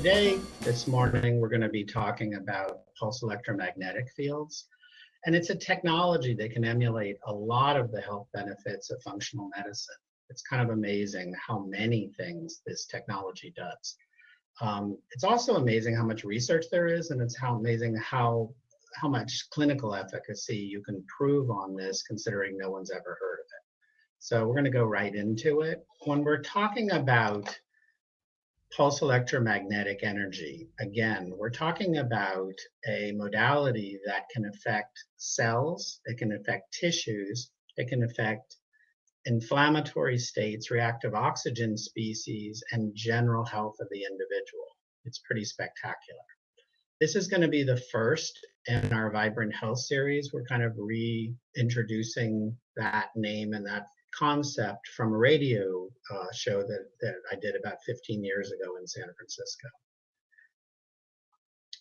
This morning, we're going to be talking about pulse electromagnetic fields. And it's a technology that can emulate a lot of the health benefits of functional medicine. It's kind of amazing how many things this technology does. It's also amazing how much research there is, and it's amazing how much clinical efficacy you can prove on this, considering no one's ever heard of it. So we're going to go right into it. When we're talking about pulse electromagnetic energy, again, we're talking about a modality that can affect cells, it can affect tissues, it can affect inflammatory states, reactive oxygen species, and general health of the individual. It's pretty spectacular. This is going to be the first in our Vibrant Health series. We're kind of reintroducing that name and that concept from a radio show that I did about 15 years ago in San Francisco.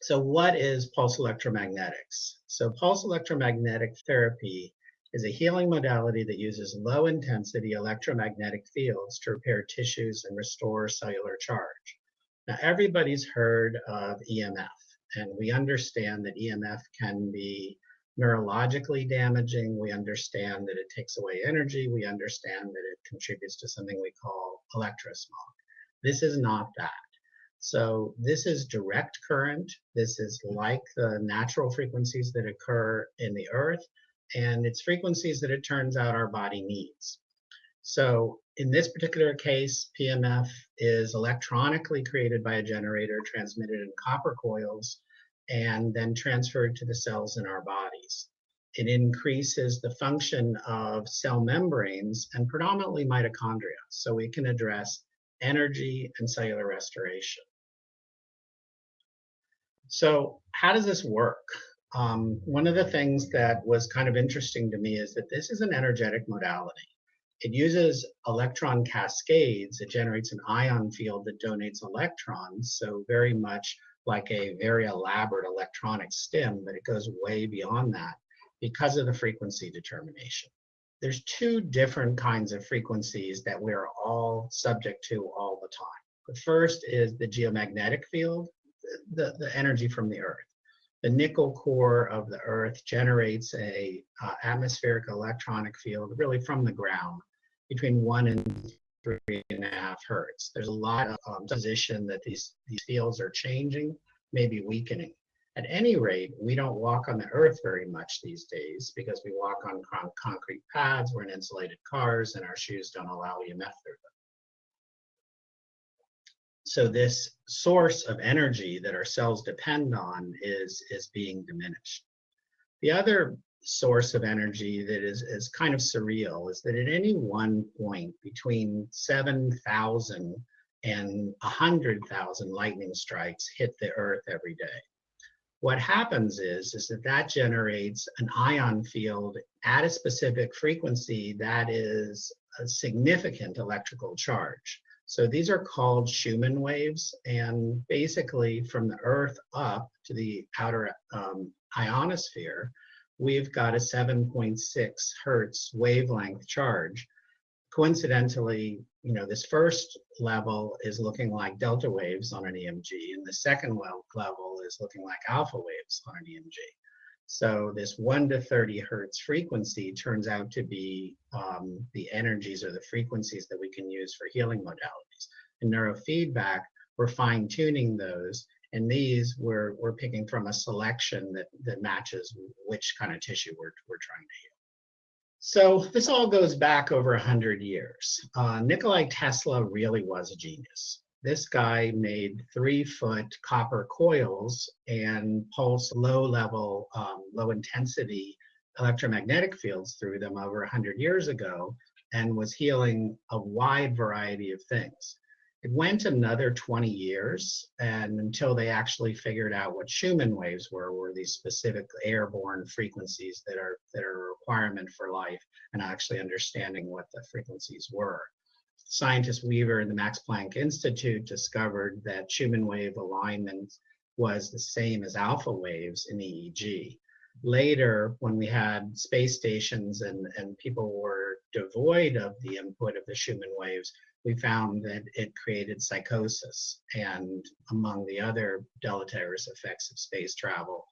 So what is pulse electromagnetics? So pulse electromagnetic therapy is a healing modality that uses low intensity electromagnetic fields to repair tissues and restore cellular charge. Now everybody's heard of EMF, and we understand that EMF can be neurologically damaging. We understand that it takes away energy. We understand that it contributes to something we call electrosmog. This is not that. So this is direct current. This is like the natural frequencies that occur in the earth, and it's frequencies that it turns out our body needs. So in this particular case, PEMF is electronically created by a generator, transmitted in copper coils, and then transferred to the cells in our bodies. It increases the function of cell membranes and predominantly mitochondria, so we can address energy and cellular restoration. So how does this work? One of the things that was kind of interesting to me is that this is an energetic modality. It uses electron cascades. It generates an ion field that donates electrons, so very much like a very elaborate electronic stim, but it goes way beyond that because of the frequency determination. There's two different kinds of frequencies that we're all subject to all the time. The first is the geomagnetic field, the energy from the earth. The nickel core of the earth generates a atmospheric electronic field really from the ground between 1 and 3.5 hertz. There's a lot of supposition that these fields are changing, maybe weakening. At any rate, we don't walk on the earth very much these days because we walk on concrete pads, we're in insulated cars, and our shoes don't allow EMF through them. So this source of energy that our cells depend on is being diminished. The other source of energy that is kind of surreal is that at any one point between 7,000 and 100,000 lightning strikes hit the earth every day. What happens is that generates an ion field at a specific frequency that is a significant electrical charge. So these are called Schumann waves, and basically from the earth up to the outer ionosphere, we've got a 7.6 hertz wavelength charge. Coincidentally, this first level is looking like delta waves on an EMG, and the second level is looking like alpha waves on an EMG. So this 1 to 30 hertz frequency turns out to be the energies or the frequencies that we can use for healing modalities. In neurofeedback, we're fine-tuning those, and these we're picking from a selection that matches which kind of tissue we're trying to heal. So this all goes back over 100 years. Nikolai Tesla really was a genius. This guy made 3-foot copper coils and pulsed low-level, low-intensity electromagnetic fields through them over 100 years ago and was healing a wide variety of things. It went another 20 years, and until they actually figured out what Schumann waves were these specific airborne frequencies that are a requirement for life, and actually understanding what the frequencies were. Scientist Weaver in the Max Planck Institute discovered that Schumann wave alignment was the same as alpha waves in EEG. Later, when we had space stations and people were devoid of the input of the Schumann waves, we found that it created psychosis, and among the other deleterious effects of space travel,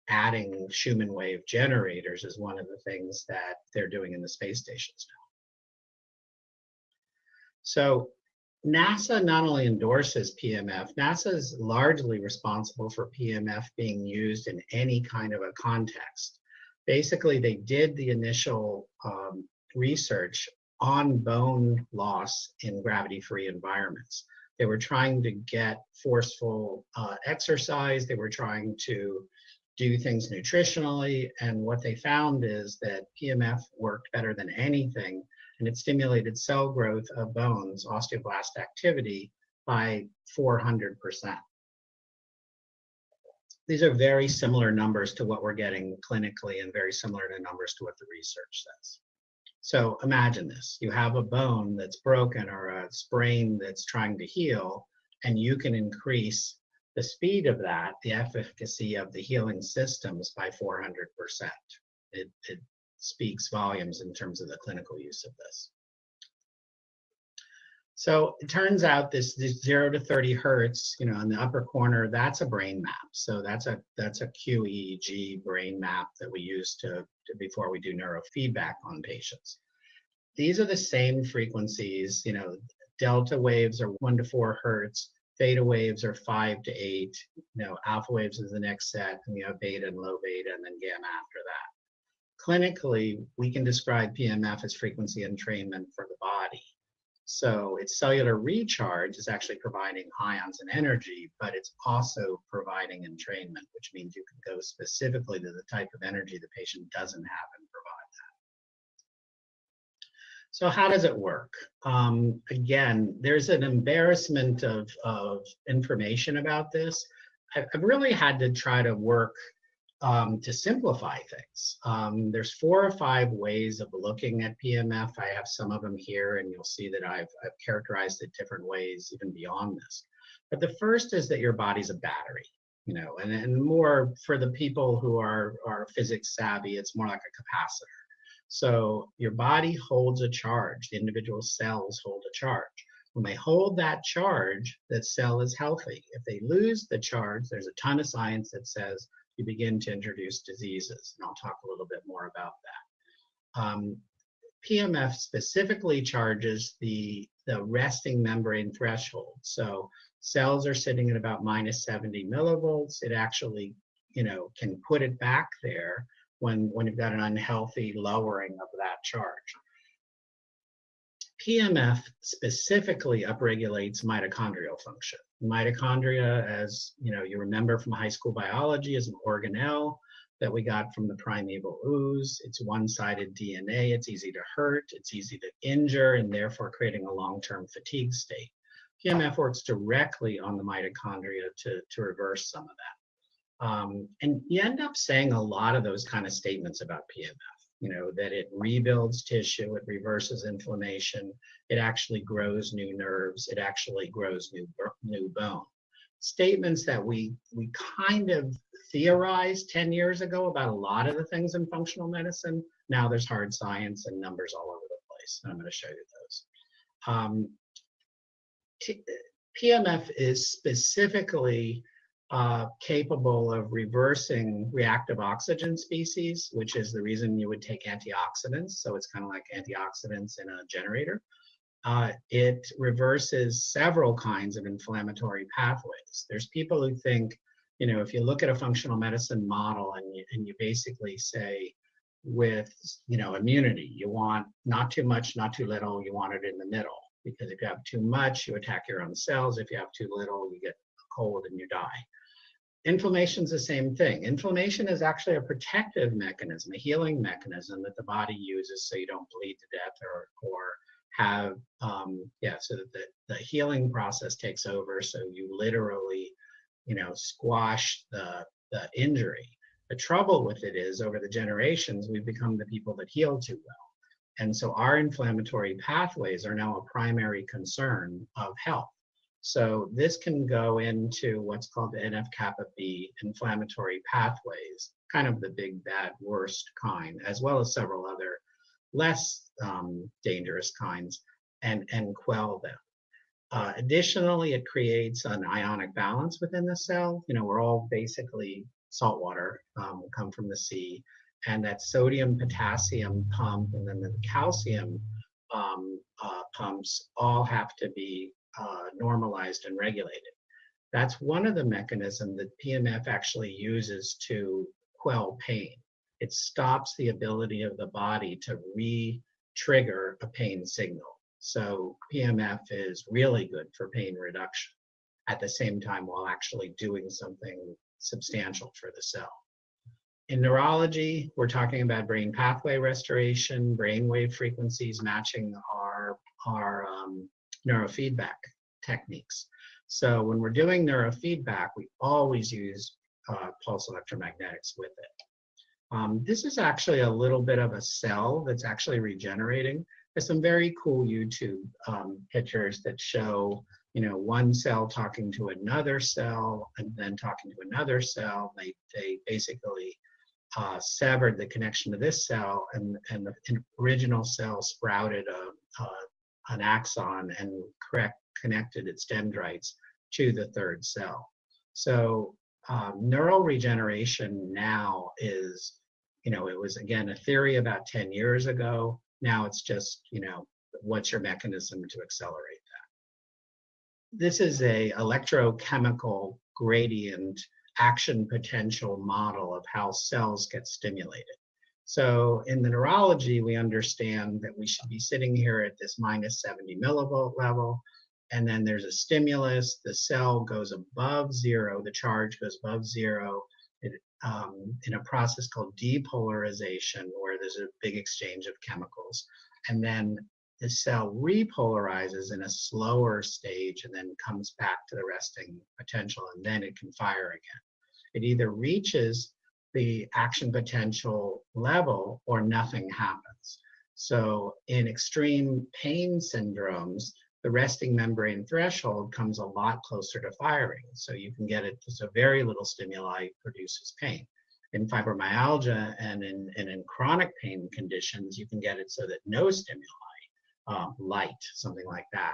adding Schumann wave generators is one of the things that they're doing in the space stations now. So NASA not only endorses PEMF, NASA is largely responsible for PEMF being used in any kind of a context. Basically, they did the initial research on bone loss in gravity-free environments. They were trying to get forceful exercise. They were trying to do things nutritionally. And what they found is that PEMF worked better than anything, and it stimulated cell growth of bones, osteoblast activity, by 400%. These are very similar numbers to what we're getting clinically and very similar to numbers to what the research says. So imagine this. You have a bone that's broken or a sprain that's trying to heal, and you can increase the speed of that, the efficacy of the healing systems by 400%. It speaks volumes in terms of the clinical use of this. So it turns out this 0 to 30 hertz, in the upper corner, that's a brain map. So that's a QEEG brain map that we use before we do neurofeedback on patients. These are the same frequencies. Delta waves are 1 to 4 hertz. Theta waves are 5 to 8. Alpha waves is the next set, and you have beta and low beta, and then gamma after that. Clinically, we can describe PEMF as frequency entrainment for the body. So its cellular recharge is actually providing ions and energy, but it's also providing entrainment, which means you can go specifically to the type of energy the patient doesn't have and provide that. So how does it work? Again, there's an embarrassment of information about this. I've really had to try to work to simplify things. There's 4 or 5 ways of looking at PEMF. I have some of them here, and you'll see that I've characterized it different ways even beyond this. But the first is that your body's a battery, and more for the people who are physics savvy, it's more like a capacitor. So your body holds a charge. The individual cells hold a charge. When they hold that charge, that cell is healthy. If they lose the charge, there's a ton of science that says you begin to introduce diseases, and I'll talk a little bit more about that. PEMF specifically charges the resting membrane threshold. So cells are sitting at about minus 70 millivolts. It actually, can put it back there when you've got an unhealthy lowering of that charge. PEMF specifically upregulates mitochondrial function. Mitochondria, as you remember from high school biology, is an organelle that we got from the primeval ooze. It's one-sided DNA. It's easy to hurt. It's easy to injure, and therefore creating a long-term fatigue state. PEMF works directly on the mitochondria to reverse some of that. And you end up saying a lot of those kind of statements about PEMF. That it rebuilds tissue, it reverses inflammation, it actually grows new nerves, it actually grows new bone. Statements that we kind of theorized 10 years ago about a lot of the things in functional medicine. Now there's hard science and numbers all over the place, and I'm going to show you those. PEMF is specifically capable of reversing reactive oxygen species, which is the reason you would take antioxidants. So it's kind of like antioxidants in a generator. It reverses several kinds of inflammatory pathways. There's people who think, if you look at a functional medicine model and you basically say with, immunity, you want not too much, not too little, you want it in the middle. Because if you have too much, you attack your own cells. If you have too little, you get cold and you die. Inflammation is the same thing. Inflammation is actually a protective mechanism, a healing mechanism that the body uses so you don't bleed to death or have, so that the healing process takes over. So you literally, squash the injury. The trouble with it is over the generations, we've become the people that heal too well. And so our inflammatory pathways are now a primary concern of health. So this can go into what's called the NF-kappa B inflammatory pathways, kind of the big, bad, worst kind, as well as several other less dangerous kinds. and quell them. Additionally, it creates an ionic balance within the cell. We're all basically salt water, come from the sea, and that sodium potassium pump and then the calcium pumps all have to be normalized and regulated. That's one of the mechanisms that PEMF actually uses to quell pain. It stops the ability of the body to re-trigger a pain signal. So PEMF is really good for pain reduction at the same time while actually doing something substantial for the cell. In neurology, we're talking about brain pathway restoration, brainwave frequencies matching our neurofeedback techniques. So when we're doing neurofeedback, we always use pulse electromagnetics with it. This is actually a little bit of a cell that's actually regenerating. There's some very cool YouTube pictures that show, one cell talking to another cell and then talking to another cell. They basically severed the connection to this cell, and the original cell sprouted an axon and connected its dendrites to the third cell. So neural regeneration now is, it was again a theory about 10 years ago. Now it's just, what's your mechanism to accelerate that? This is a electrochemical gradient action potential model of how cells get stimulated. So in the neurology, we understand that we should be sitting here at this minus 70 millivolt level, and then there's a stimulus, the cell goes above zero, the charge goes above zero, in a process called depolarization, where there's a big exchange of chemicals, and then the cell repolarizes in a slower stage and then comes back to the resting potential, and then it can fire again. It either reaches the action potential level or nothing happens. So in extreme pain syndromes, the resting membrane threshold comes a lot closer to firing. So you can get it, so very little stimuli produces pain. In fibromyalgia and in chronic pain conditions, you can get it so that no stimuli, light, something like that,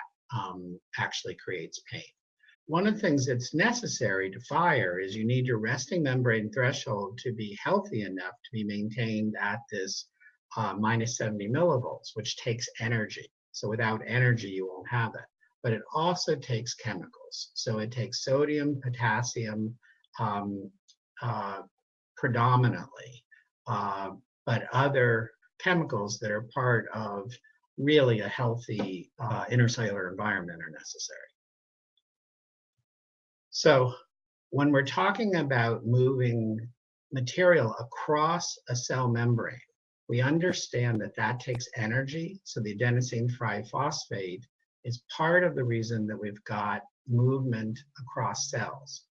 actually creates pain. One of the things that's necessary to fire is you need your resting membrane threshold to be healthy enough to be maintained at this minus 70 millivolts, which takes energy. So without energy, you won't have it. But it also takes chemicals. So it takes sodium, potassium, predominantly, but other chemicals that are part of really a healthy intercellular environment are necessary. So when we're talking about moving material across a cell membrane, we understand that that takes energy. So the adenosine triphosphate is part of the reason that we've got movement across cells.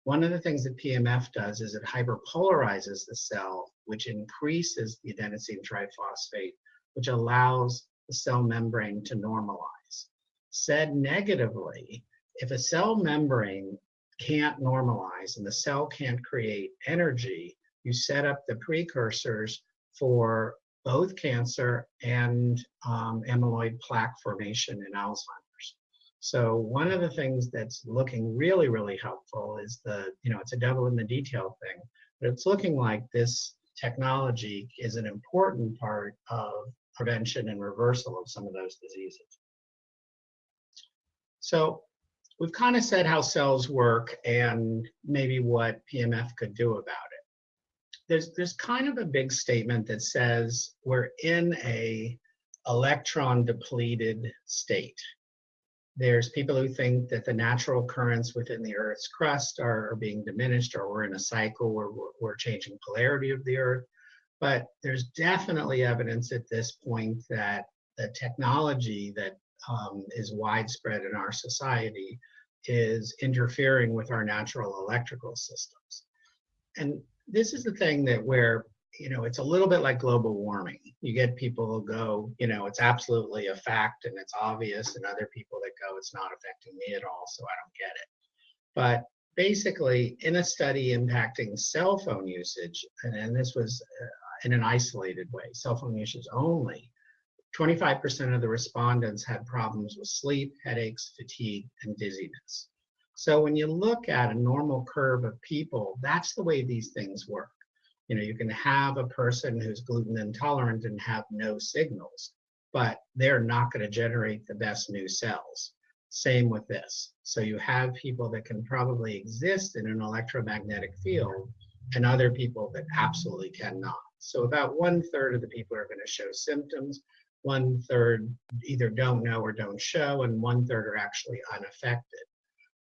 One of the things that PEMF does is it hyperpolarizes the cell, which increases the adenosine triphosphate, which allows the cell membrane to normalize. Said negatively, if a cell membrane can't normalize and the cell can't create energy, you set up the precursors for both cancer and amyloid plaque formation in Alzheimer's. So one of the things that's looking really, really helpful is it's a devil in the detail thing, but it's looking like this technology is an important part of prevention and reversal of some of those diseases. So we've kind of said how cells work and maybe what PEMF could do about it. There's kind of a big statement that says we're in a electron depleted state. There's people who think that the natural currents within the Earth's crust are being diminished, or we're in a cycle where we're changing polarity of the Earth. But there's definitely evidence at this point that the technology that is widespread in our society is interfering with our natural electrical systems. And this is the thing that where, it's a little bit like global warming. You get people who go, it's absolutely a fact and it's obvious, and other people that go, it's not affecting me at all, so I don't get it. But basically, in a study impacting cell phone usage, and this was in an isolated way, cell phone usage only, 25% of the respondents had problems with sleep, headaches, fatigue, and dizziness. So when you look at a normal curve of people, that's the way these things work. You know, you can have a person who's gluten intolerant and have no signals, but they're not going to generate the best new cells. Same with this. So you have people that can probably exist in an electromagnetic field and other people that absolutely cannot. So about 1/3 of the people are going to show symptoms, 1/3 either don't know or don't show, and 1/3 are actually unaffected.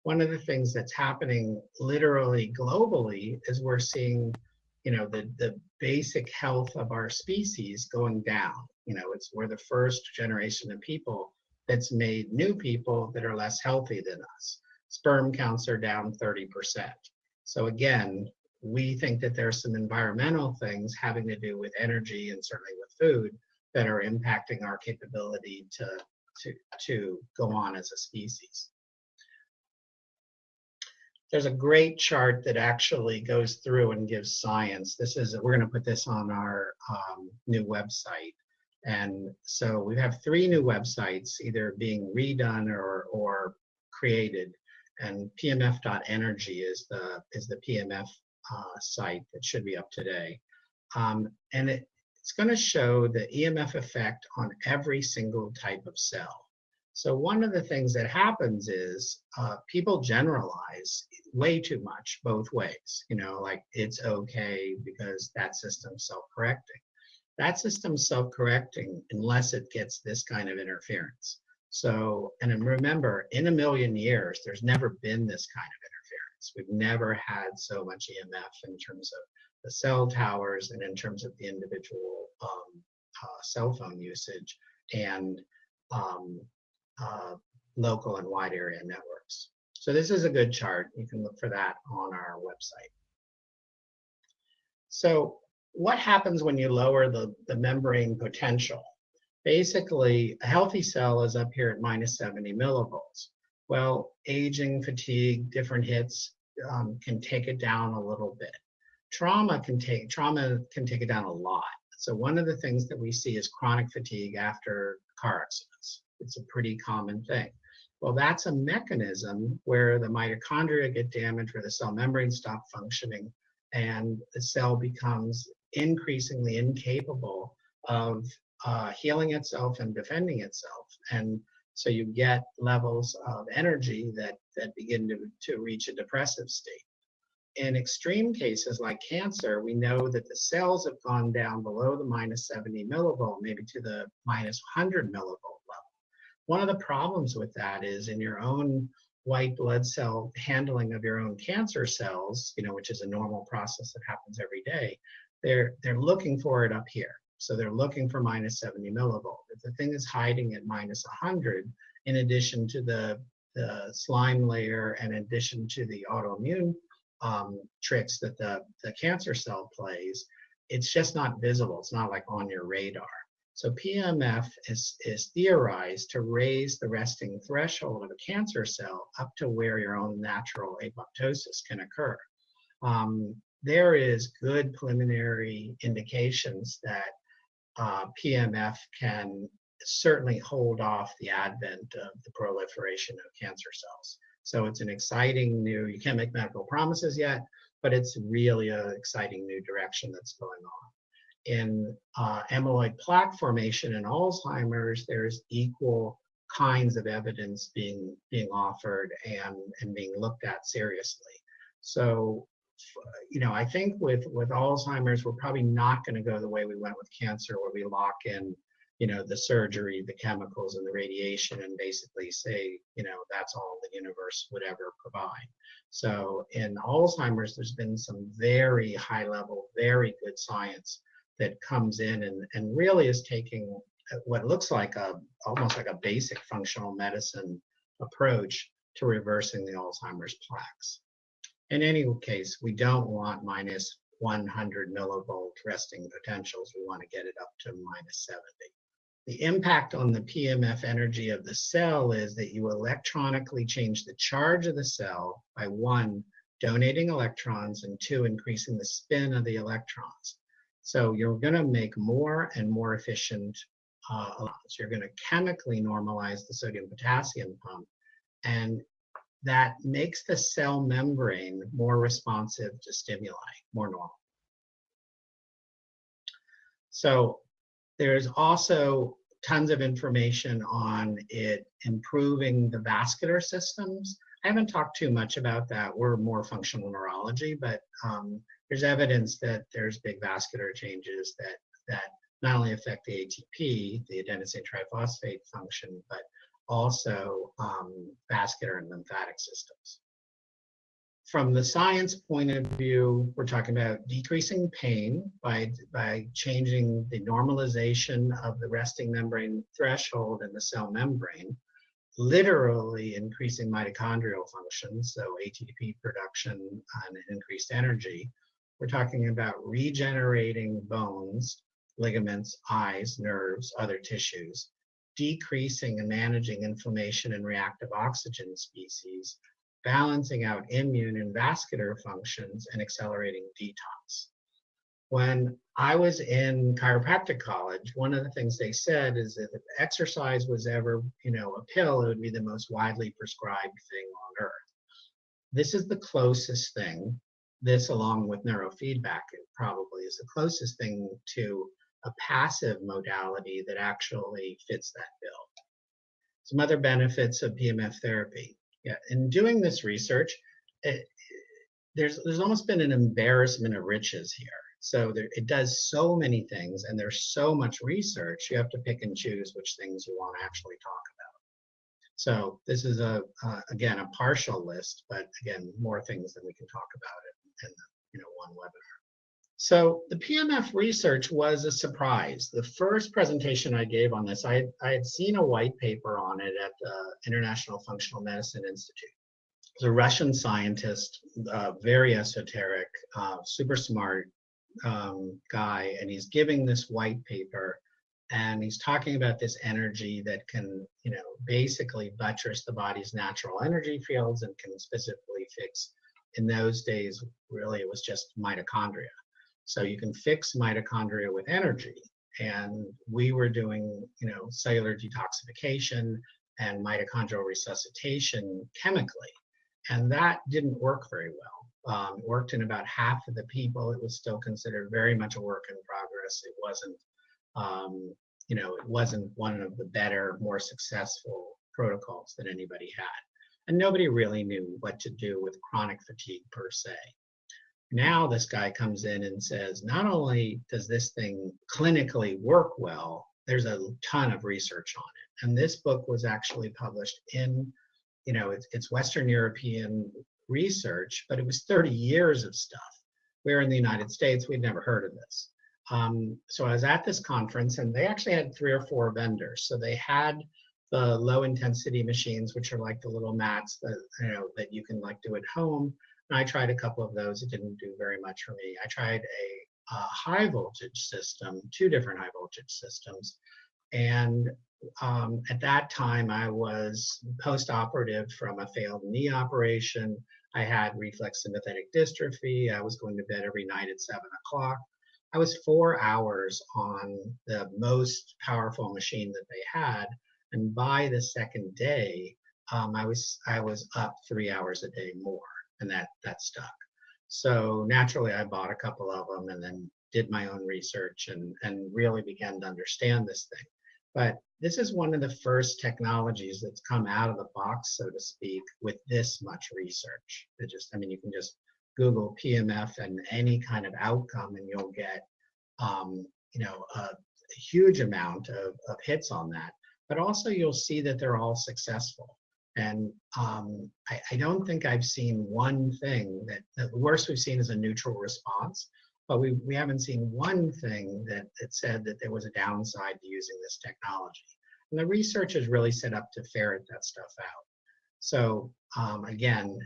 One of the things that's happening literally globally is we're seeing, you know, the basic health of our species going down. You know, we're the first generation of people that's made new people that are less healthy than us. Sperm counts are down 30%. So again, we think that there's some environmental things having to do with energy and certainly with food that are impacting our capability to go on as a species. There's a great chart that actually goes through and gives science. We're going to put this on our new website. And so we have 3 new websites either being redone or created. And PEMF.energy is the PEMF site that should be up today. And it's going to show the EMF effect on every single type of cell. So one of the things that happens is people generalize way too much both ways. You know, like it's okay because that system's self-correcting. That system's self-correcting unless it gets this kind of interference. So, and remember, in a million years, there's never been this kind of interference. We've never had so much EMF in terms of the cell towers and in terms of the individual cell phone usage and local and wide area networks. So this is a good chart. You can look for that on our website. So what happens when you lower the membrane potential? Basically, a healthy cell is up here at -70 millivolts. Well, aging, fatigue, different hits can take it down a little bit. Trauma can take it down a lot. So one of the things that we see is chronic fatigue after car accidents. It's a pretty common thing. Well, that's a mechanism where the mitochondria get damaged, where the cell membrane stops functioning, and the cell becomes increasingly incapable of healing itself and defending itself. And so you get levels of energy that begin to reach a depressive state. In extreme cases like cancer, we know that the cells have gone down below the -70 millivolt, maybe to the -100 millivolt level. One of the problems with that is in your own white blood cell handling of your own cancer cells, you know, which is a normal process that happens every day, they're looking for it up here. So they're looking for -70 millivolt. If the thing is hiding at -100, in addition to the slime layer and in addition to the autoimmune tricks that the cancer cell plays, it's just not visible. It's not like on your radar. So PEMF is theorized to raise the resting threshold of a cancer cell up to where your own natural apoptosis can occur. There is good preliminary indications that PEMF can certainly hold off the advent of the proliferation of cancer cells. So it's an exciting new, you can't make medical promises yet, but it's really an exciting new direction that's going on. In amyloid plaque formation in Alzheimer's, there's equal kinds of evidence being offered and being looked at seriously. So, you know, I think with Alzheimer's, we're probably not going to go the way we went with cancer, where we lock in, you know, the surgery, the chemicals, and the radiation, and basically say, you know, that's all the universe would ever provide. So in Alzheimer's, there's been some very high level, very good science that comes in and really is taking what looks like almost like a basic functional medicine approach to reversing the Alzheimer's plaques. In any case, we don't want -100 millivolt resting potentials. We want to get it up to -70. The impact on the PEMF energy of the cell is that you electronically change the charge of the cell by 1, donating electrons, and 2, increasing the spin of the electrons. So you're going to make more and more efficient a lot. So you're going to chemically normalize the sodium-potassium pump, and that makes the cell membrane more responsive to stimuli, more normal. So there's also tons of information on it improving the vascular systems. I haven't talked too much about that. We're more functional neurology, but there's evidence that there's big vascular changes that not only affect the ATP, the adenosine triphosphate function, but also vascular and lymphatic systems. From the science point of view, we're talking about decreasing pain by changing the normalization of the resting membrane threshold in the cell membrane, literally increasing mitochondrial function, so ATP production and increased energy. We're talking about regenerating bones, ligaments, eyes, nerves, other tissues, decreasing and managing inflammation and reactive oxygen species, balancing out immune and vascular functions, and accelerating detox. When I was in chiropractic college, one of the things they said is that if exercise was ever, a pill, it would be the most widely prescribed thing on earth. This is the closest thing. This, along with neurofeedback, it probably is the closest thing to a passive modality that actually fits that bill. Some other benefits of PEMF therapy. Yeah, in doing this research, there's almost been an embarrassment of riches here. So it does so many things, and there's so much research, you have to pick and choose which things you want to actually talk about. So this is again, a partial list, but again, more things than we can talk about in one webinar. So the PEMF research was a surprise. The first presentation I gave on this, I had seen a white paper on it at the International Functional Medicine Institute. It was a Russian scientist, very esoteric, super smart guy, and he's giving this white paper, and he's talking about this energy that can, basically buttress the body's natural energy fields and can specifically fix, in those days, really it was just mitochondria. So you can fix mitochondria with energy. And we were doing, cellular detoxification and mitochondrial resuscitation chemically. And that didn't work very well. It worked in about half of the people. It was still considered very much a work in progress. It wasn't, it wasn't one of the better, more successful protocols that anybody had. And nobody really knew what to do with chronic fatigue per se. Now this guy comes in and says, not only does this thing clinically work well, there's a ton of research on it. And this book was actually published in, it's Western European research, but it was 30 years of stuff. We're in the United States, we'd never heard of this. So I was at this conference, and they actually had 3 or 4 vendors. So they had the low intensity machines, which are like the little mats that, that you can do at home. And I tried a couple of those. It didn't do very much for me. I tried a high voltage system, 2 different high voltage systems. And at that time, I was post-operative from a failed knee operation. I had reflex sympathetic dystrophy. I was going to bed every night at 7 o'clock. I was 4 hours on the most powerful machine that they had. And by the second day, I was up 3 hours a day more. And that stuck. So naturally, I bought a couple of them and then did my own research and really began to understand this thing. But this is one of the first technologies that's come out of the box, so to speak, with this much research. You can just Google PEMF and any kind of outcome, and you'll get, a huge amount of hits on that. But also, you'll see that they're all successful. And I don't think I've seen one thing the worst we've seen is a neutral response, but we haven't seen one thing that said that there was a downside to using this technology. And the research is really set up to ferret that stuff out. So again,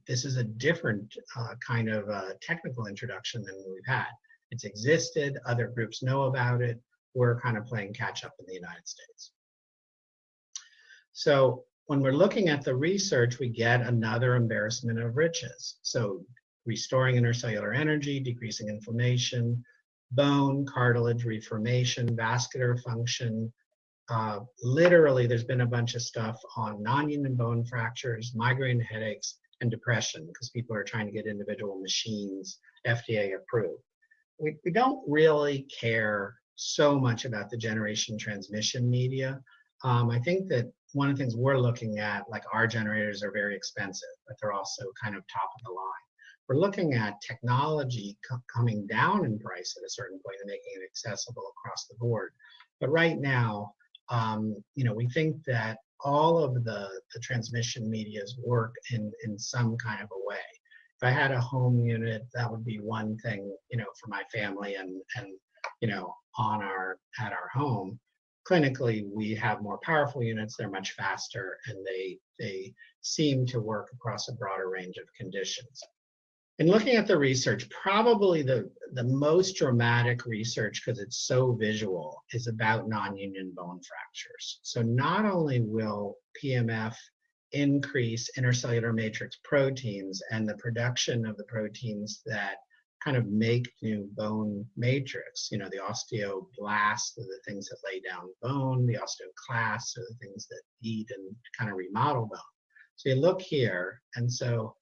this is a different kind of technical introduction than we've had. It's existed, other groups know about it. We're kind of playing catch up in the United States. So when we're looking at the research, we get another embarrassment of riches. So restoring intercellular energy, decreasing inflammation, bone, cartilage reformation, vascular function. Literally, there's been a bunch of stuff on non-union bone fractures, migraine headaches, and depression, because people are trying to get individual machines FDA approved. We don't really care so much about the generation transmission media. I think that one of the things we're looking at, like our generators are very expensive, but they're also kind of top of the line. We're looking at technology coming down in price at a certain point and making it accessible across the board. But right now, we think that all of the transmission medias work in some kind of a way. If I had a home unit, that would be one thing, for my family and at our home. Clinically, we have more powerful units. They're much faster, and they seem to work across a broader range of conditions. In looking at the research, probably the most dramatic research, because it's so visual, is about non-union bone fractures. So not only will PEMF increase intercellular matrix proteins and the production of the proteins that kind of make new bone matrix, the osteoblasts are the things that lay down bone, the osteoclasts are the things that eat and kind of remodel bone. So you look here, and so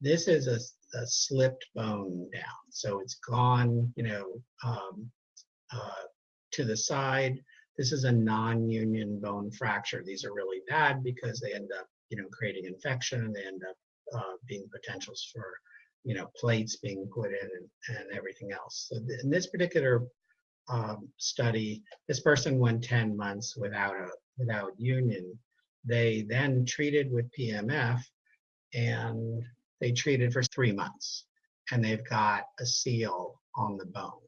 this is a slipped bone down. So it's gone, to the side. This is a non-union bone fracture. These are really bad because they end up, creating infection, and they end up being potentials for, plates being put in and everything else. So in this particular study, this person went 10 months without union. They then treated with PEMF, and they treated for 3 months, and they've got a seal on the bone.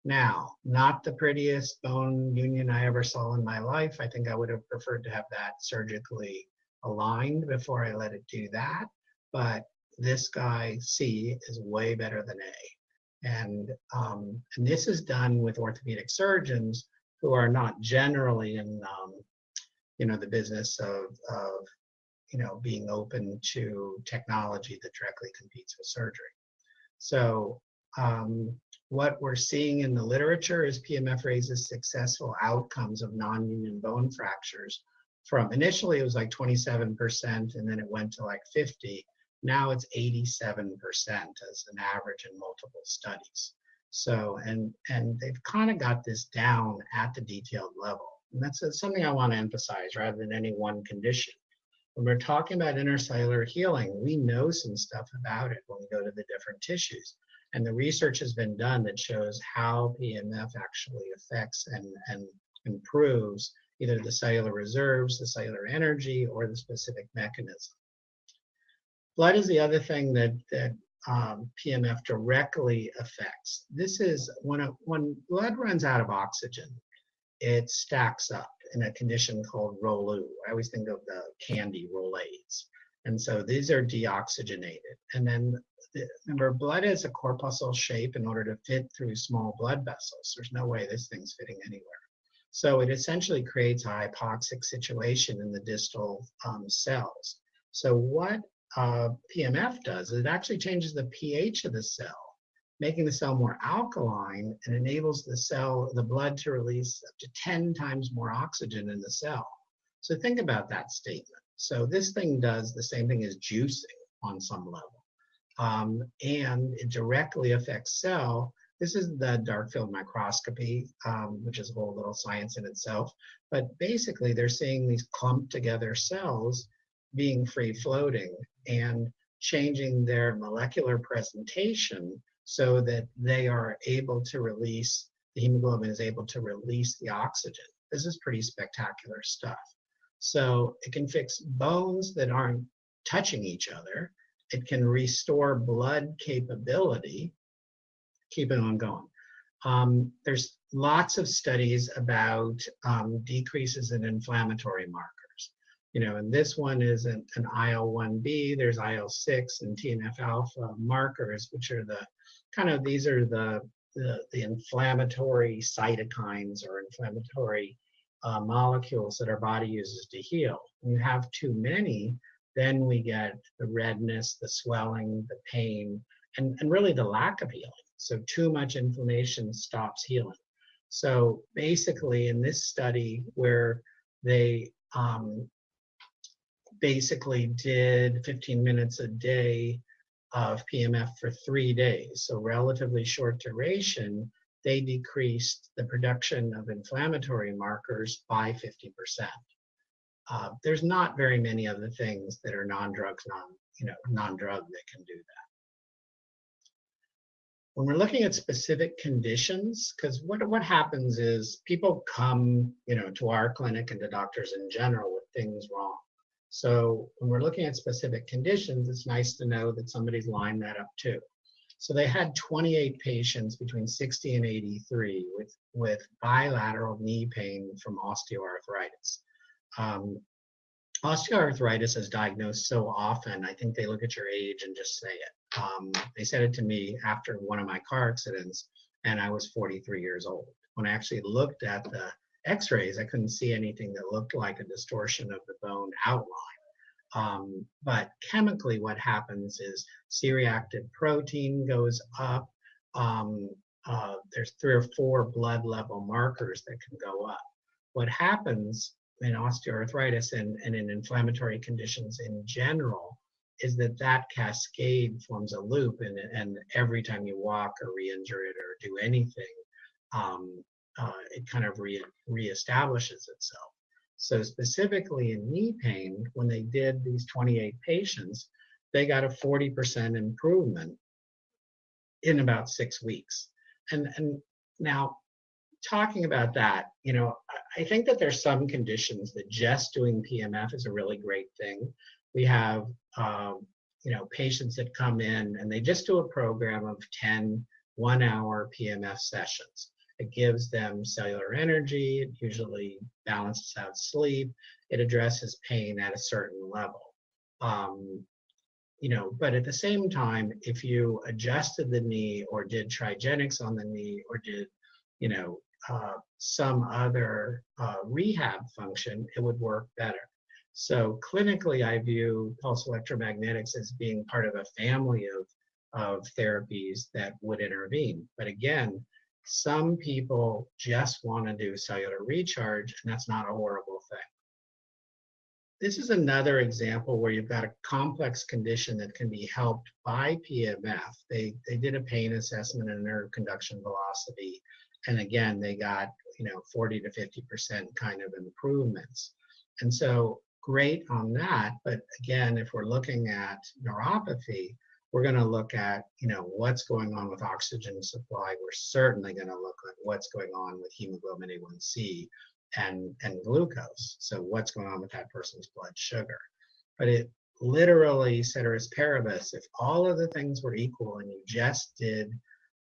Now, not the prettiest bone union I ever saw in my life. I think I would have preferred to have that surgically aligned before I let it do that. But this guy, C, is way better than A. And this is done with orthopedic surgeons who are not generally in, the business of being open to technology that directly competes with surgery. So what we're seeing in the literature is PEMF raises successful outcomes of non-union bone fractures from, initially it was like 27%, and then it went to like 50. Now it's 87% as an average in multiple studies. So, and they've kind of got this down at the detailed level. And that's something I want to emphasize rather than any one condition. When we're talking about intercellular healing, we know some stuff about it when we go to the different tissues. And the research has been done that shows how PEMF actually affects and improves either the cellular reserves, the cellular energy, or the specific mechanism. Blood is the other thing that PEMF directly affects. This is when blood runs out of oxygen, it stacks up in a condition called ROLU. I always think of the candy Rolaids. And so these are deoxygenated. And then remember, blood is a corpuscle shape in order to fit through small blood vessels. There's no way this thing's fitting anywhere. So it essentially creates a hypoxic situation in the distal cells. So what PEMF does is it actually changes the pH of the cell, making the cell more alkaline, and enables the blood to release up to 10 times more oxygen in the cell. So think about that statement. So this thing does the same thing as juicing on some level. And it directly affects cell. This is the dark field microscopy, which is a whole little science in itself. But basically, they're seeing these clumped together cells being free floating and changing their molecular presentation so that they are able to release, the hemoglobin is able to release the oxygen. This is pretty spectacular stuff. So it can fix bones that aren't touching each other. It can restore blood capability. Keep it on going. There's lots of studies about decreases in inflammatory markers. And this one is an IL-1B, there's IL-6 and TNF-alpha markers, which are these are the inflammatory cytokines or inflammatory molecules that our body uses to heal. When you have too many, then we get the redness, the swelling, the pain, and really the lack of healing. So too much inflammation stops healing. So basically in this study where they basically did 15 minutes a day of PMF for 3 days, so relatively short duration, they decreased the production of inflammatory markers by 50%. There's not very many other things that are non-drug that can do that. When we're looking at specific conditions, because what happens is people come, to our clinic and to doctors in general with things wrong. So when we're looking at specific conditions, it's nice to know that somebody's lined that up too. So they had 28 patients between 60 and 83 with bilateral knee pain from osteoarthritis. Osteoarthritis is diagnosed so often, I think they look at your age and just say it. They said it to me after one of my car accidents, and I was 43 years old. When I actually looked at the x-rays, I couldn't see anything that looked like a distortion of the bone outline. But chemically, what happens is C-reactive protein goes up. There's 3 or 4 blood level markers that can go up. What happens in osteoarthritis and in inflammatory conditions in general is that cascade forms a loop, and every time you walk or re-injure it or do anything, it kind of reestablishes itself. So specifically in knee pain, when they did these 28 patients, they got a 40% improvement in about 6 weeks. And now, talking about that, I think that there's some conditions that just doing PMF is a really great thing. We have, patients that come in and they just do a program of 10 one-hour PMF sessions. It gives them cellular energy. It usually balances out sleep. It addresses pain at a certain level. But at the same time, if you adjusted the knee or did trigenics on the knee or did, some other rehab function, it would work better. So clinically, I view pulse electromagnetics as being part of a family of therapies that would intervene. But again, some people just want to do cellular recharge, and that's not a horrible thing. This is another example where you've got a complex condition that can be helped by PMF. They did a pain assessment and nerve conduction velocity, and again, they got 40 to 50% kind of improvements. And so great on that, but again, if we're looking at neuropathy, we're going to look at what's going on with oxygen supply. We're certainly going to look at what's going on with hemoglobin A1C and glucose. So what's going on with that person's blood sugar. But it literally, ceteris paribus, if all of the things were equal and you just did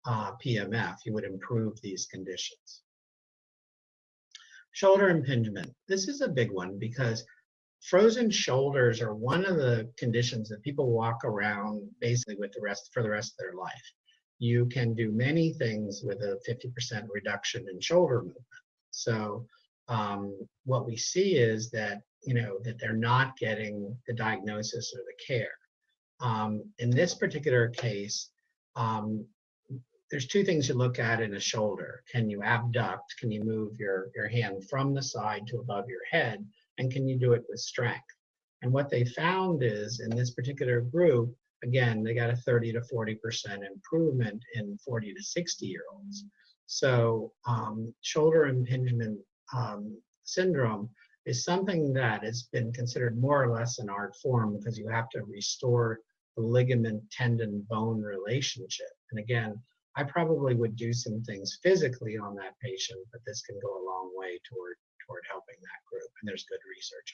PMF, you would improve these conditions. Shoulder impingement. This is a big one because frozen shoulders are one of the conditions that people walk around basically with for the rest of their life. You can do many things with a 50% reduction in shoulder movement. So what we see is that that they're not getting the diagnosis or the care. In this particular case, there's 2 things you look at in a shoulder. Can you abduct? Can you move your hand from the side to above your head? And can you do it with strength? And what they found is in this particular group, again, they got a 30 to 40% improvement in 40 to 60-year-olds. So shoulder impingement syndrome is something that has been considered more or less an art form because you have to restore the ligament tendon bone relationship. And again, I probably would do some things physically on that patient, but this can go a long way toward helping that group, and there's good research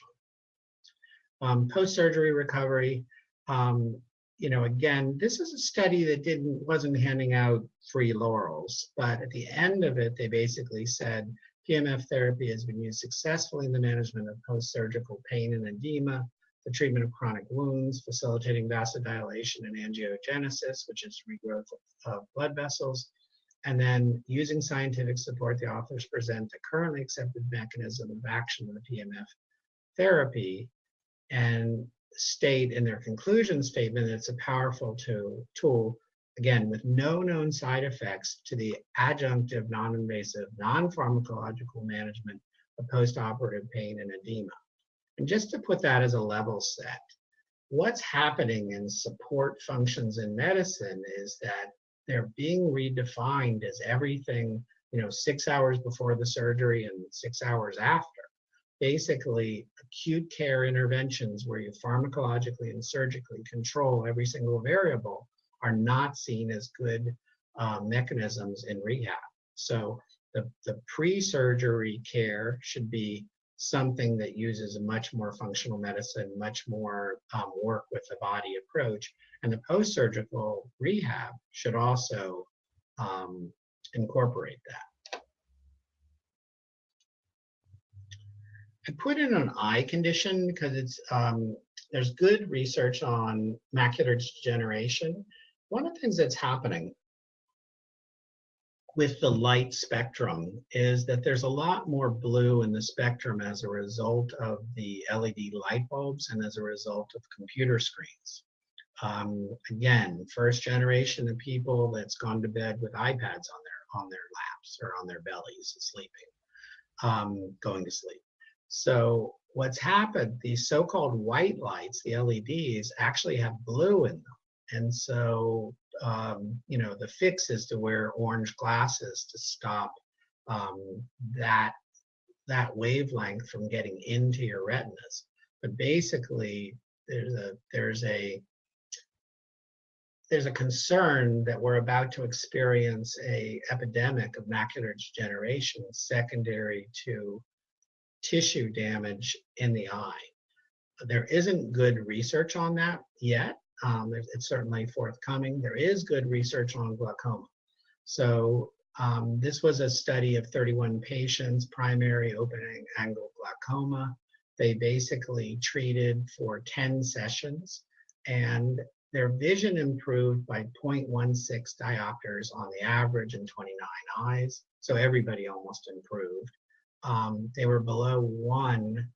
on it. Post-surgery recovery, again, this is a study that wasn't handing out free laurels, but at the end of it, they basically said PMF therapy has been used successfully in the management of post-surgical pain and edema, the treatment of chronic wounds, facilitating vasodilation and angiogenesis, which is regrowth of blood vessels. And then using scientific support, the authors present a currently accepted mechanism of action of the PMF therapy and state in their conclusion statement that it's a powerful tool again, with no known side effects to the adjunctive, non-invasive, non-pharmacological management of postoperative pain and edema. And just to put that as a level set, what's happening in support functions in medicine is that they're being redefined as everything, 6 hours before the surgery and 6 hours after. Basically, acute care interventions where you pharmacologically and surgically control every single variable are not seen as good mechanisms in rehab. So the pre-surgery care should be something that uses a much more functional medicine, much more work with the body approach. And the post-surgical rehab should also incorporate that. I put in an eye condition because it's there's good research on macular degeneration. One of the things that's happening with the light spectrum is that there's a lot more blue in the spectrum as a result of the LED light bulbs and as a result of computer screens. Again, first generation of people that's gone to bed with iPads on their laps or on their bellies, sleeping, going to sleep. So what's happened, these so-called white lights, the LEDs, actually have blue in them. And so, the fix is to wear orange glasses to stop that wavelength from getting into your retinas. But basically, there's a concern that we're about to experience a epidemic of macular degeneration secondary to tissue damage in the eye. There isn't good research on that yet. It's certainly forthcoming. There is good research on glaucoma. So this was a study of 31 patients, primary opening angle glaucoma. They basically treated for 10 sessions, and their vision improved by 0.16 diopters on the average in 29 eyes. So everybody almost improved. They were below 1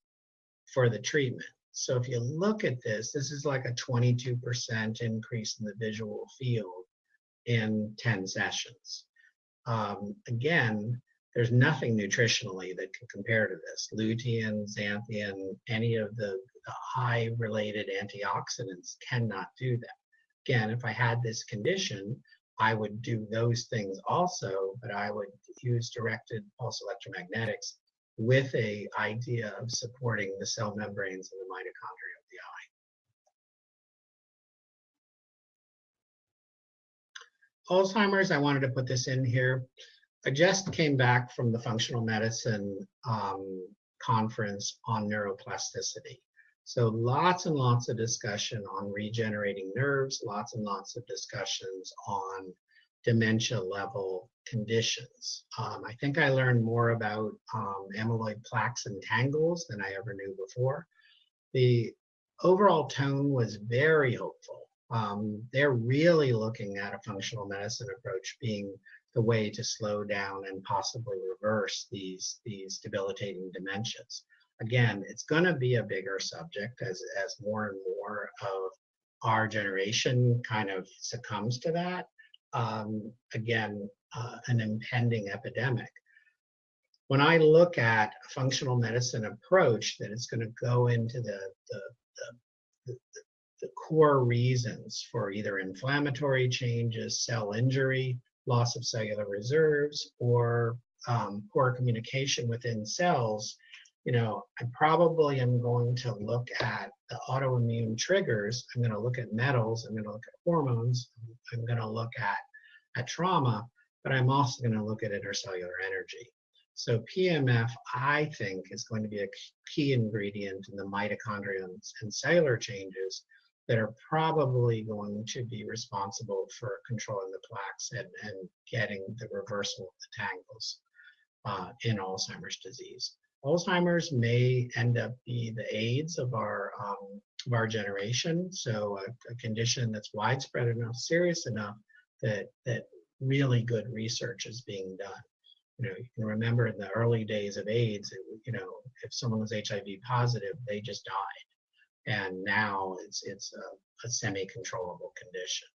for the treatment. So if you look at this, this is like a 22% increase in the visual field in 10 sessions. Again, there's nothing nutritionally that can compare to this. Lutein, xanthan, any of the high-related antioxidants cannot do that. Again, if I had this condition, I would do those things also, but I would use directed pulse electromagnetics with an idea of supporting the cell membranes and the mitochondria of the eye. Alzheimer's, I wanted to put this in here. I just came back from the functional medicine conference on neuroplasticity. So lots and lots of discussion on regenerating nerves, lots and lots of discussions on dementia level conditions. I think I learned more about amyloid plaques and tangles than I ever knew before. The overall tone was very hopeful. They're really looking at a functional medicine approach being the way to slow down and possibly reverse these debilitating dementias. Again, it's going to be a bigger subject as more and more of our generation kind of succumbs to that. Again, an impending epidemic. When I look at a functional medicine approach, that it's going to go into the core reasons for either inflammatory changes, cell injury, loss of cellular reserves, or poor communication within cells, I probably am going to look at the autoimmune triggers. I'm going to look at metals. I'm going to look at hormones. I'm going to look at trauma, but I'm also going to look at intercellular energy. So PEMF, I think, is going to be a key ingredient in the mitochondrial and cellular changes that are probably going to be responsible for controlling the plaques and getting the reversal of the tangles in Alzheimer's disease. Alzheimer's may end up be the AIDS of our generation, so a condition that's widespread enough, serious enough that really good research is being done. You can remember in the early days of AIDS, if someone was HIV positive, they just died, and now it's a semi-controllable condition.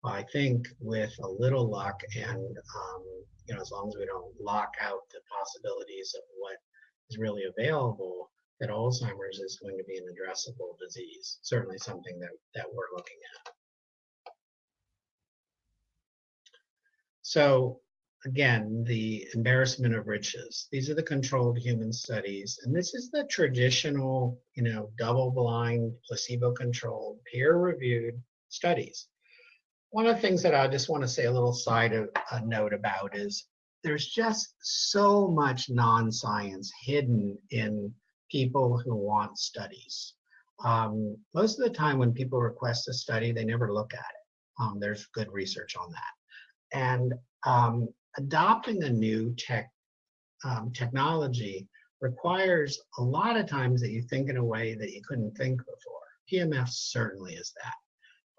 I think with a little luck and as long as we don't lock out the possibilities of what is really available, that Alzheimer's is going to be an addressable disease. Certainly something that we're looking at. So again, the embarrassment of riches. These are the controlled human studies, and this is the traditional, double-blind, placebo-controlled, peer-reviewed studies. One of the things that I just want to say a little note about is there's just so much non-science hidden in people who want studies. Most of the time when people request a study, they never look at it. There's good research on that. And adopting a new technology requires a lot of times that you think in a way that you couldn't think before. PEMF certainly is that.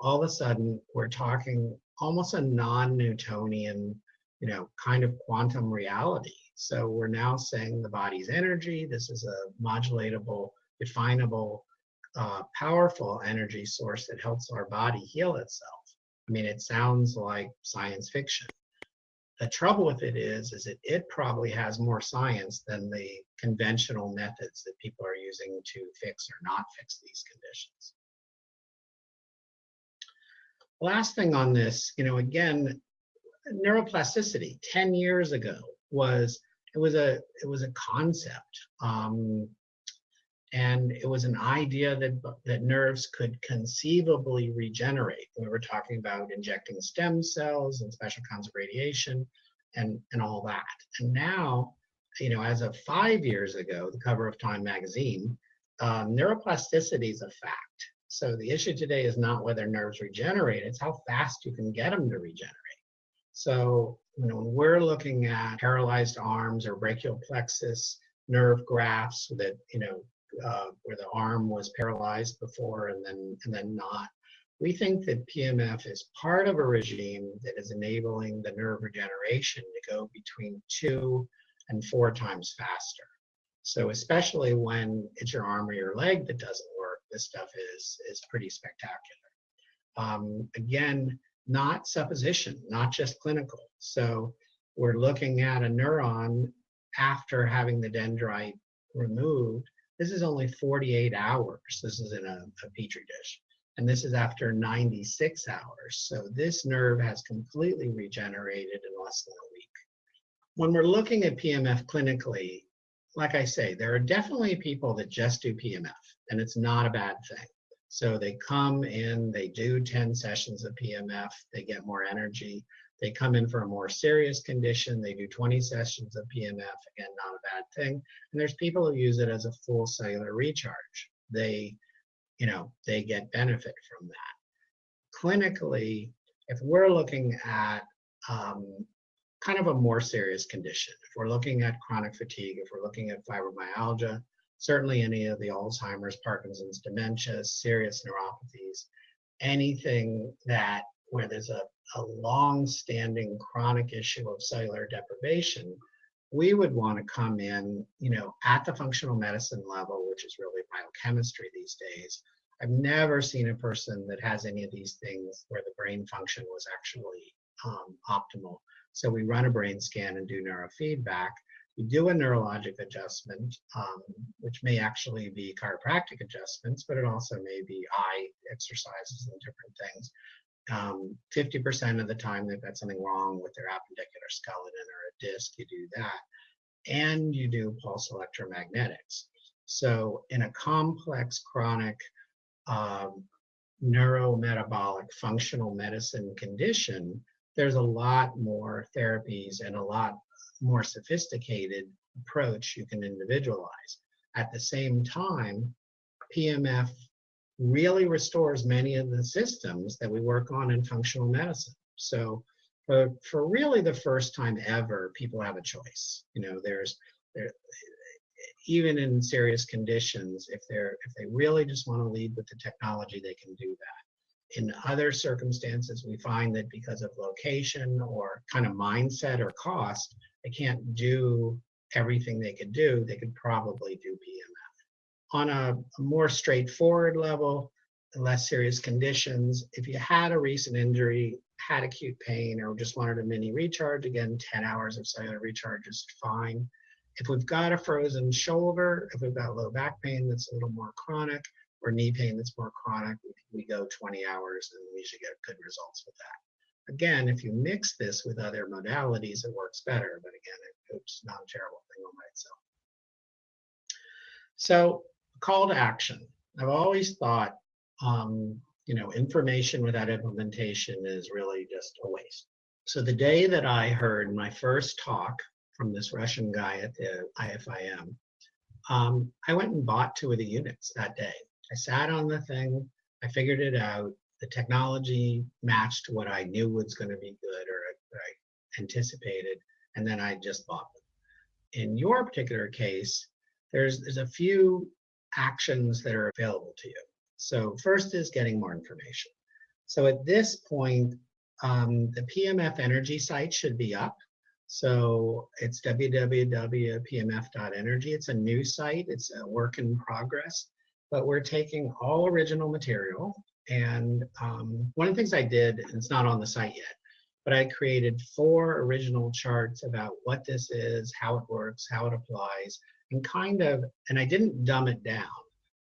All of a sudden, we're talking almost a non-Newtonian, kind of quantum reality. So we're now saying the body's energy, this is a modulatable, definable, powerful energy source that helps our body heal itself. I mean, it sounds like science fiction. The trouble with it is it probably has more science than the conventional methods that people are using to fix or not fix these conditions. Last thing on this, again, neuroplasticity 10 years ago was a concept, and it was an idea that nerves could conceivably regenerate. We were talking about injecting stem cells and special kinds of radiation and all that. And now, as of 5 years ago, the cover of Time magazine, neuroplasticity is a fact. So the issue today is not whether nerves regenerate, it's how fast you can get them to regenerate. So, when we're looking at paralyzed arms or brachial plexus nerve grafts that, where the arm was paralyzed before and then not, we think that PEMF is part of a regime that is enabling the nerve regeneration to go between 2 and 4 times faster. So especially when it's your arm or your leg that doesn't work, this stuff is pretty spectacular. Again, not supposition, not just clinical. So we're looking at a neuron after having the dendrite removed. This is only 48 hours. This is in a petri dish. And this is after 96 hours. So this nerve has completely regenerated in less than a week. When we're looking at PEMF clinically, like I say, there are definitely people that just do PEMF, and it's not a bad thing. So they come in, they do 10 sessions of PEMF, they get more energy. They come in for a more serious condition, they do 20 sessions of PEMF, again, not a bad thing. And there's people who use it as a full cellular recharge. They get benefit from that. Clinically, if we're looking at kind of a more serious condition, if we're looking at chronic fatigue, if we're looking at fibromyalgia, certainly any of the Alzheimer's, Parkinson's, Dementias, serious neuropathies, anything where there's a long-standing chronic issue of cellular deprivation, we would want to come in, at the functional medicine level, which is really biochemistry these days. I've never seen a person that has any of these things where the brain function was actually optimal. So we run a brain scan and do neurofeedback. We do a neurologic adjustment, which may actually be chiropractic adjustments, but it also may be eye exercises and different things. 50% of the time they've got something wrong with their appendicular skeleton or a disc, you do that. And you do pulse electromagnetics. So in a complex chronic neurometabolic functional medicine condition, there's a lot more therapies and a lot more sophisticated approach you can individualize. At the same time, PEMF really restores many of the systems that we work on in functional medicine. So for really the first time ever, people have a choice. Even in serious conditions, if they really just want to lead with the technology, they can do that. In other circumstances, we find that because of location or kind of mindset or cost, they can't do everything they could do. They could probably do PEMF. On a more straightforward level, less serious conditions, if you had a recent injury had acute pain or just wanted a mini recharge, again, 10 hours of cellular recharge is fine. If we've got a frozen shoulder, if we've got low back pain that's a little more chronic, or knee pain that's more chronic, we go 20 hours and we should get good results with that. Again, if you mix this with other modalities, it works better, but again, it's not a terrible thing all by itself. So, call to action. I've always thought, information without implementation is really just a waste. So the day that I heard my first talk from this Russian guy at the IFIM, I went and bought 2 of the units that day. I sat on the thing, I figured it out, the technology matched what I knew was going to be good or I anticipated, and then I just bought them. In your particular case, there's a few actions that are available to you. So first is getting more information. So at this point, the PEMF.energy site should be up. So it's www.PEMF.energy. It's a new site. It's a work in progress, but we're taking all original material. And one of the things I did, and it's not on the site yet, but I created 4 original charts about what this is, how it works, how it applies, and I didn't dumb it down.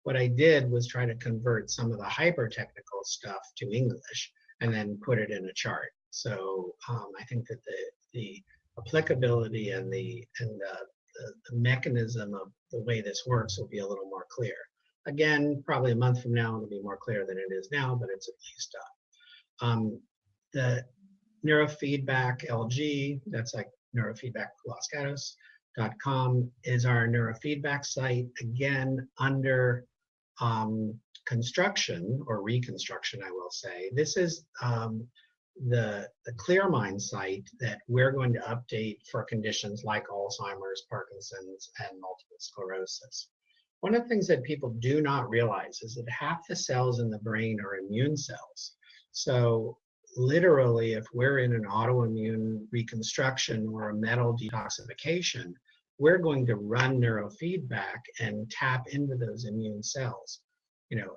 What I did was try to convert some of the hyper-technical stuff to English and then put it in a chart. So I think that the applicability and the mechanism of the way this works will be a little more clear. Again, probably a month from now, it'll be more clear than it is now, but it's at least up. The neurofeedback LG, that's like neurofeedback.com, is our neurofeedback site. Again, under construction or reconstruction, I will say. This is the ClearMind site that we're going to update for conditions like Alzheimer's, Parkinson's, and multiple sclerosis. One of the things that people do not realize is that half the cells in the brain are immune cells. So literally, if we're in an autoimmune reconstruction or a metal detoxification, we're going to run neurofeedback and tap into those immune cells.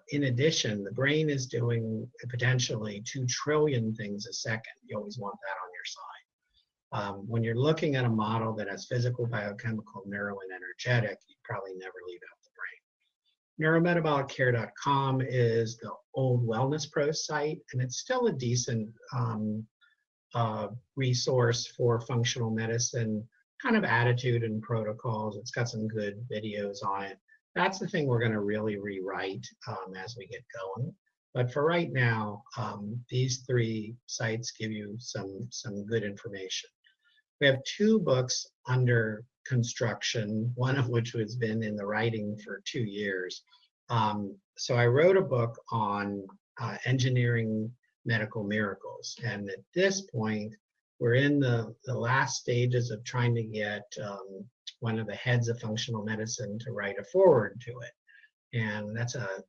In addition, the brain is doing potentially 2 trillion things a second. You always want that on your side. When you're looking at a model that has physical, biochemical, neuro, and energetic, you probably never leave out the brain. Neurometaboliccare.com is the old Wellness Pro site, and it's still a decent resource for functional medicine, kind of attitude and protocols. It's got some good videos on it. That's the thing we're going to really rewrite as we get going. But for right now, these 3 sites give you some good information. We have 2 books under construction, one of which has been in the writing for 2 years. So I wrote a book on engineering medical miracles. And at this point, we're in the last stages of trying to get one of the heads of functional medicine to write a foreword to it. And that's an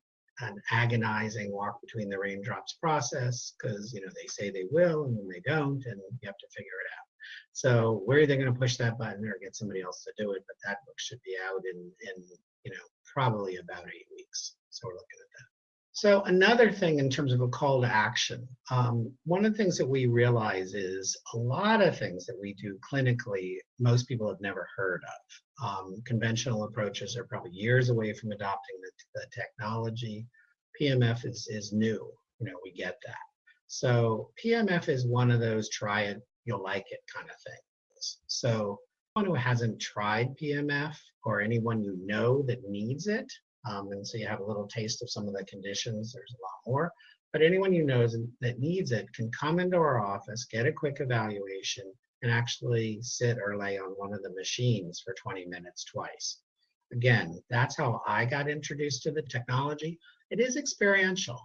agonizing walk between the raindrops process, because they say they will and then they don't, and you have to figure it out. So we're either going to push that button or get somebody else to do it, but that book should be out in probably about 8 weeks. So we're looking at that. So another thing in terms of a call to action, one of the things that we realize is a lot of things that we do clinically, most people have never heard of. Conventional approaches are probably years away from adopting the technology. PEMF is new, we get that. So PEMF is one of those try it, you'll like it kind of things. So anyone who hasn't tried PEMF or anyone you know that needs it, and so you have a little taste of some of the conditions, there's a lot more, but anyone you know that needs it can come into our office, get a quick evaluation, and actually sit or lay on one of the machines for 20 minutes twice. Again, that's how I got introduced to the technology. It is experiential.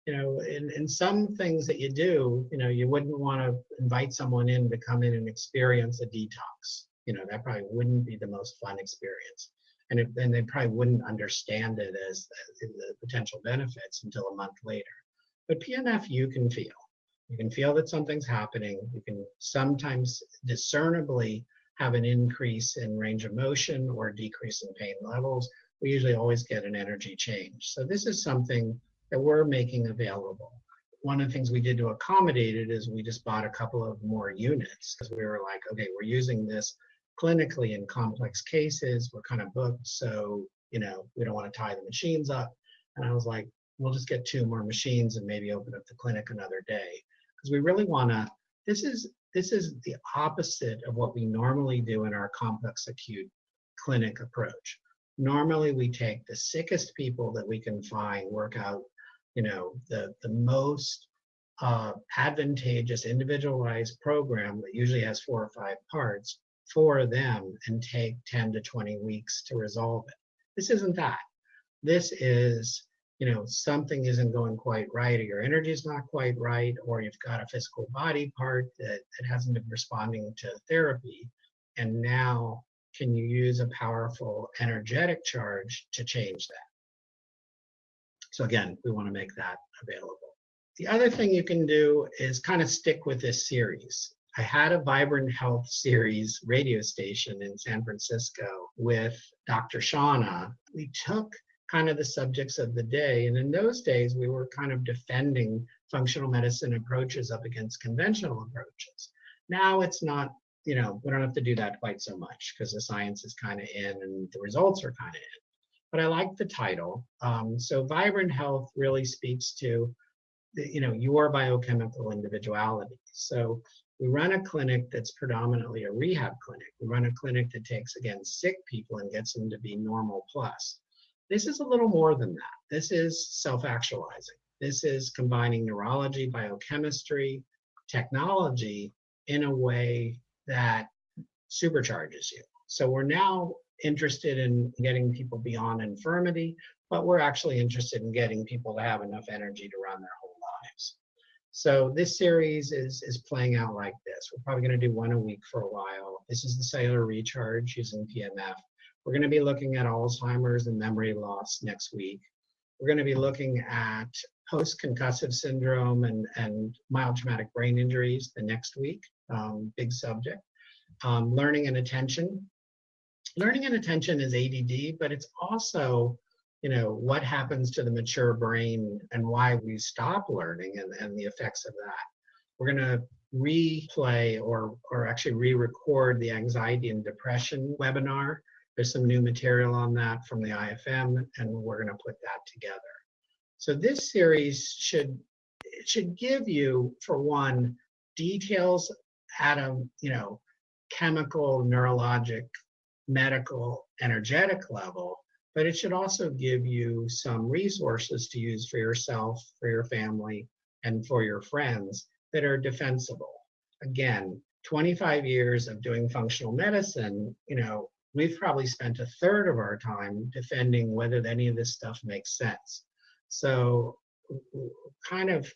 In some things that you do, you wouldn't want to invite someone in to come in and experience a detox. That probably wouldn't be the most fun experience. And they probably wouldn't understand it as the potential benefits until a month later. But PEMF, you can feel. You can feel that something's happening. You can sometimes discernibly have an increase in range of motion or decrease in pain levels. We usually always get an energy change. So this is something that we're making available. one of the things we did to accommodate it is we just bought a couple of more units because we were like, okay, we're using this clinically in complex cases. We're kind of booked, so we don't want to tie the machines up. And I was like, we'll just get 2 more machines and maybe open up the clinic another day because we really want to. This is the opposite of what we normally do in our complex acute clinic approach. Normally, we take the sickest people that we can find, work out, the most advantageous individualized program that usually has 4 or 5 parts for them and take 10 to 20 weeks to resolve it. This isn't that. This is, something isn't going quite right, or your energy is not quite right, or you've got a physical body part that hasn't been responding to therapy. And now, can you use a powerful energetic charge to change that? So again, we want to make that available. The other thing you can do is kind of stick with this series. I had a Vibrant Health series radio station in San Francisco with Dr. Shauna. We took kind of the subjects of the day, and in those days we were kind of defending functional medicine approaches up against conventional approaches. Now it's not, we don't have to do that quite so much because the science is kind of in and the results are kind of in. But I like the title. So Vibrant Health really speaks to your biochemical individuality. So we run a clinic that's predominantly a rehab clinic. We run a clinic that takes, again, sick people and gets them to be normal plus. This is a little more than that. This is self-actualizing. This is combining neurology, biochemistry, technology in a way that supercharges you. So we're now interested in getting people beyond infirmity, but we're actually interested in getting people to have enough energy to run their whole lives. So this series is playing out like this. We're probably going to do 1 a week for a while. This is the Cellular Recharge using PEMF. We're going to be looking at Alzheimer's and memory loss next week. We're going to be looking at post-concussive syndrome and mild traumatic brain injuries the next week, big subject. Learning and attention. Learning and attention is ADD, but it's also, what happens to the mature brain and why we stop learning and the effects of that. We're going to replay or actually re-record the anxiety and depression webinar. There's some new material on that from the IFM, and we're going to put that together. So this series should give you, for one, details at a chemical, neurologic, medical, energetic level, but it should also give you some resources to use for yourself, for your family, and for your friends that are defensible. Again, 25 years of doing functional medicine, we've probably spent 1/3 of our time defending whether any of this stuff makes sense. So kind of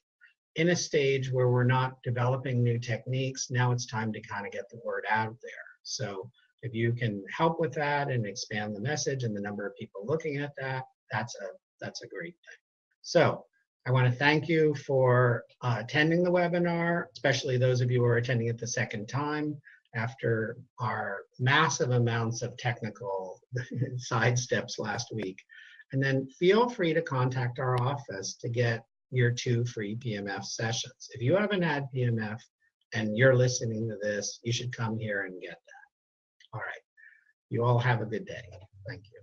in a stage where we're not developing new techniques, now it's time to kind of get the word out there. So if you can help with that and expand the message and the number of people looking at that, that's a great thing. So I want to thank you for attending the webinar, especially those of you who are attending it the second time after our massive amounts of technical sidesteps last week. And then feel free to contact our office to get your 2 free PEMF sessions. If you haven't had PEMF and you're listening to this, you should come here and get that. All right. You all have a good day. Thank you.